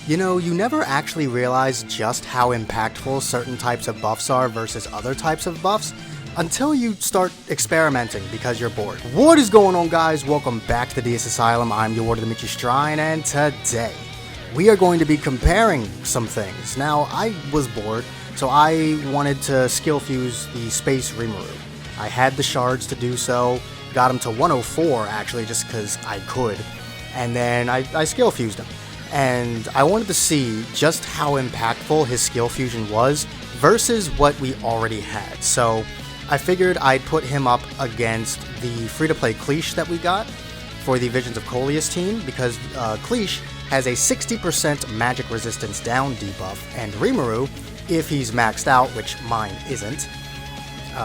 You know, you never actually realize just how impactful certain types of buffs are versus other types of buffs until you start experimenting because you're bored. What is going on, guys? Welcome back to the DS Asylum. I'm your warder, Rimiru Is OD, and today we are going to be comparing some things. Now, I was bored, so I wanted to skill fuse the Space Rimiru. I had the shards to do so, got him to 104 actually just because I could, and then I skill fused him. And I wanted to see just how impactful his skill fusion was versus what we already had. So I figured I'd put him up against the free-to-play Cleash that we got for the Visions of Coleus team, because Cleash has a 60% magic resistance down debuff, and Rimiru, if he's maxed out, which mine isn't,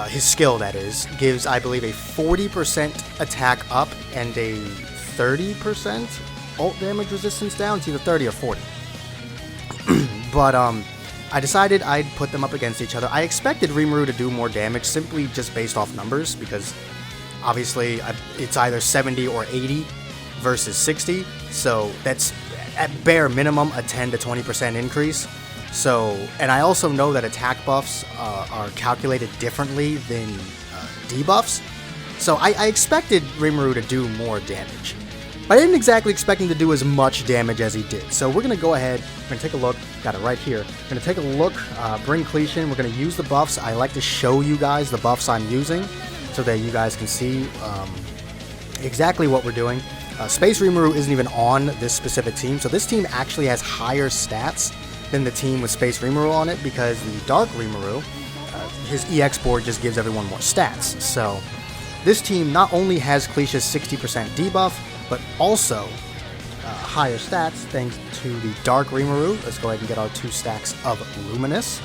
his skill that is, gives, I believe, a 40% attack up and a 30% ult damage resistance down. It's either 30 or 40. But I decided I'd put them up against each other. I expected Rimiru to do more damage simply just based off numbers, because obviously it's either 70 or 80 versus 60, so that's at bare minimum a 10 to 20% increase. So, and I also know that attack buffs are calculated differently than debuffs, so I expected Rimiru to do more damage. But I didn't exactly expect him to do as much damage as he did. So we're going to go ahead, we're going to take a look, got it right here. We're going to take a look, bring Cleash in, we're going to use the buffs. I like to show you guys the buffs I'm using so that you guys can see exactly what we're doing. Space Rimiru isn't even on this specific team, so this team actually has higher stats than the team with Space Rimiru on it, because the Dark Rimiru, his EX board just gives everyone more stats. So this team not only has Cleash's 60% debuff, but also higher stats thanks to the Dark Rimiru. Let's go ahead and get our 2 stacks of Luminous.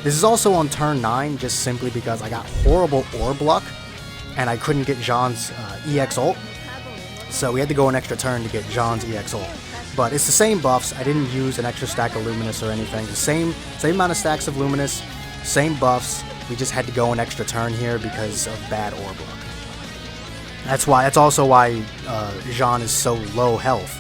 This is also on turn 9, just simply because I got horrible orb luck and I couldn't get Jean's EX ult. So we had to go an extra turn to get Jean's EX ult. But it's the same buffs. I didn't use an extra stack of Luminous or anything. The same amount of stacks of Luminous, same buffs. We just had to go an extra turn here because of bad orb luck. That's also why Jean is so low health.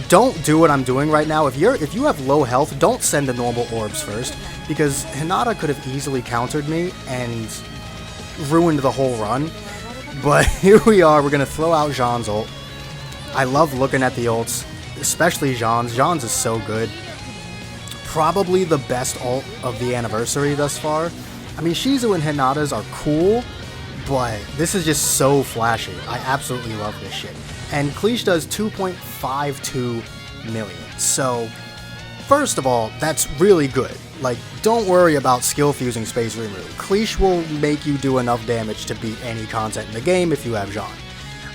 Don't do what I'm doing right now. If you have low health, don't send the normal orbs first, because Hinata could have easily countered me and ruined the whole run. But here we are, we're gonna throw out Jean's ult. I love looking at the ults, especially Jean's. Jean's is so good. Probably the best ult of the anniversary thus far. I mean, Shizu and Hinata's are cool, but this is just so flashy. I absolutely love this shit. And Cleash does 2.52 million. So, first of all, that's really good. Like, don't worry about skill fusing Space Rimiru. Cleash will make you do enough damage to beat any content in the game if you have Jean.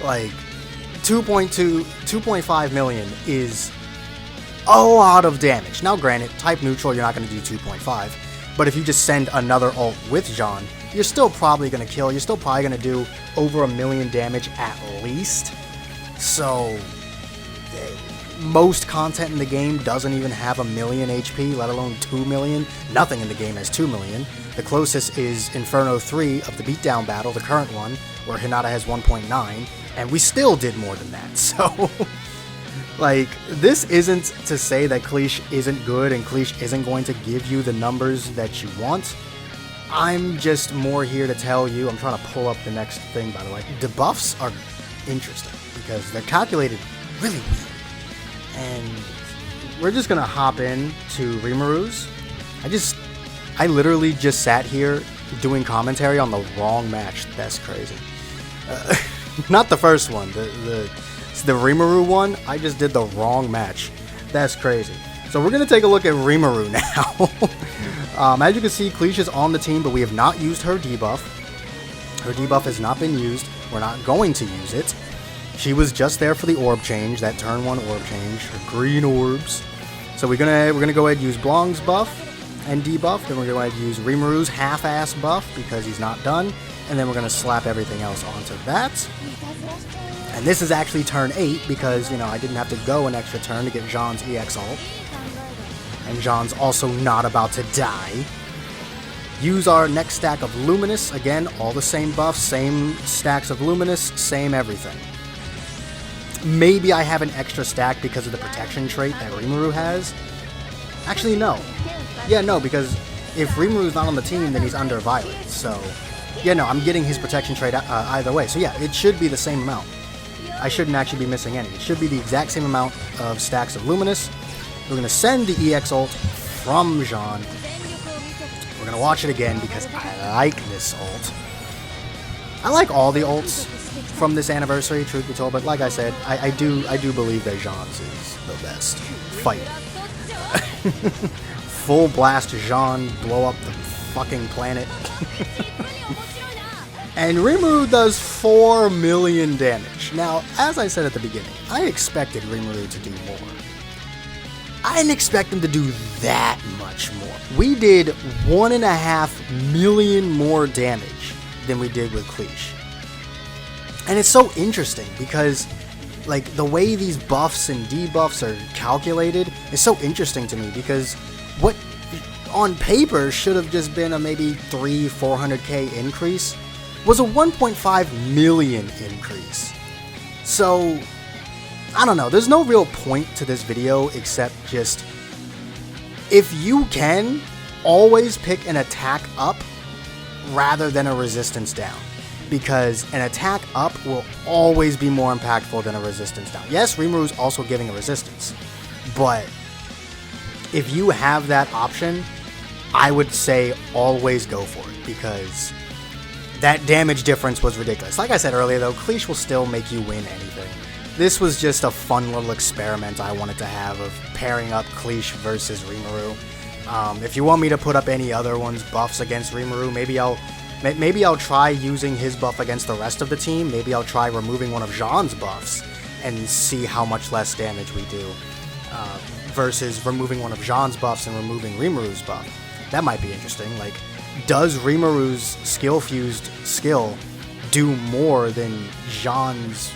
Like, 2.5 million is a lot of damage. Now, granted, type neutral, you're not going to do 2.5. But if you just send another ult with Jean, you're still probably going to kill. You're still probably going to do over 1 million damage at least. So, most content in the game doesn't even have 1 million HP, let alone 2 million. Nothing in the game has 2 million. The closest is Inferno 3 of the beatdown battle, the current one, where Hinata has 1.9, and we still did more than that. So, like, this isn't to say that Cleash isn't good and Cleash isn't going to give you the numbers that you want. I'm just more here to tell you, I'm trying to pull up the next thing, by the way. The buffs are interesting because they're calculated really weird. And we're just going to hop in to Rimiru's. I literally just sat here doing commentary on the wrong match. That's crazy. Not the first one, the Rimiru one, I just did the wrong match. That's crazy. So we're going to take a look at Rimiru now. As you can see, Cleash is on the team, but we have not used her debuff. Her debuff has not been used. We're not going to use it. She was just there for the orb change, that turn 1 orb change, her green orbs. So we're gonna go ahead and use Blong's buff and debuff. Then we're going to use Rimiru's half-ass buff because he's not done. And then we're going to slap everything else onto that. And this is actually turn 8 because, you know, I didn't have to go an extra turn to get Jean's EX ult. And Jean's also not about to die. Use our next stack of Luminous. Again, all the same buffs, same stacks of Luminous, same everything. maybe I have an extra stack because of the protection trait that Rimuru has. Actually, no. Yeah, no, because if Rimuru's not on the team, then he's under Violet. So, yeah, no, I'm getting his protection trait either way. So, yeah, it should be the same amount. I shouldn't actually be missing any. It should be the exact same amount of stacks of Luminous. We're going to send the EX ult from Jean. We're going to watch it again because I like this ult. I like all the ults from this anniversary, truth be told, but like I said, I do believe that Jean's is the best fight. Full blast Jean, blow up the fucking planet. And Rimuru does 4 million damage. Now, as I said at the beginning, I expected Rimuru to do more. I didn't expect him to do that much more. We did 1.5 million more damage than we did with Cleash. And it's so interesting because, like, the way these buffs and debuffs are calculated is so interesting to me because what on paper should have just been a maybe 400k increase was a 1.5 million increase. So, I don't know, there's no real point to this video except just, if you can, always pick an attack up rather than a resistance down. Because an attack up will always be more impactful than a resistance down. Yes, Rimuru's also giving a resistance, but if you have that option, I would say always go for it, because that damage difference was ridiculous. Like I said earlier though, Cleash will still make you win anything. This was just a fun little experiment I wanted to have of pairing up Cleash versus Rimuru. If you want me to put up any other ones, buffs against Rimuru, maybe I'll try using his buff against the rest of the team. Maybe I'll try removing one of Jean's buffs and see how much less damage we do. Versus removing one of Jean's buffs and removing Rimuru's buff. That might be interesting. Like, does Rimuru's skill-fused skill do more than Jean's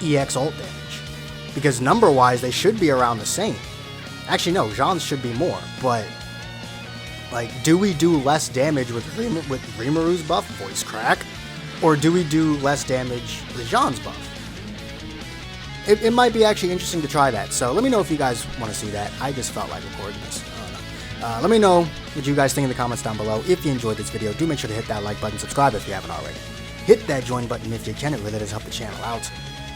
EX ult damage? Because number-wise, they should be around the same. Actually, no, Jean's should be more, but like, do we do less damage with Rimuru's buff, voice crack, or do we do less damage with Jean's buff? It might be actually interesting to try that, so let me know if you guys want to see that. I just felt like recording this. I don't know. Let me know what you guys think in the comments down below. If you enjoyed this video, do make sure to hit that like button, subscribe if you haven't already. Hit that join button if you can, it really does help the channel out.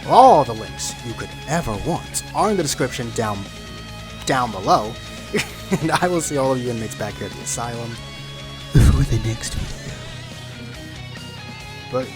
All the links you could ever want are in the description down below. And I will see all of you inmates back here at the asylum for the next video. But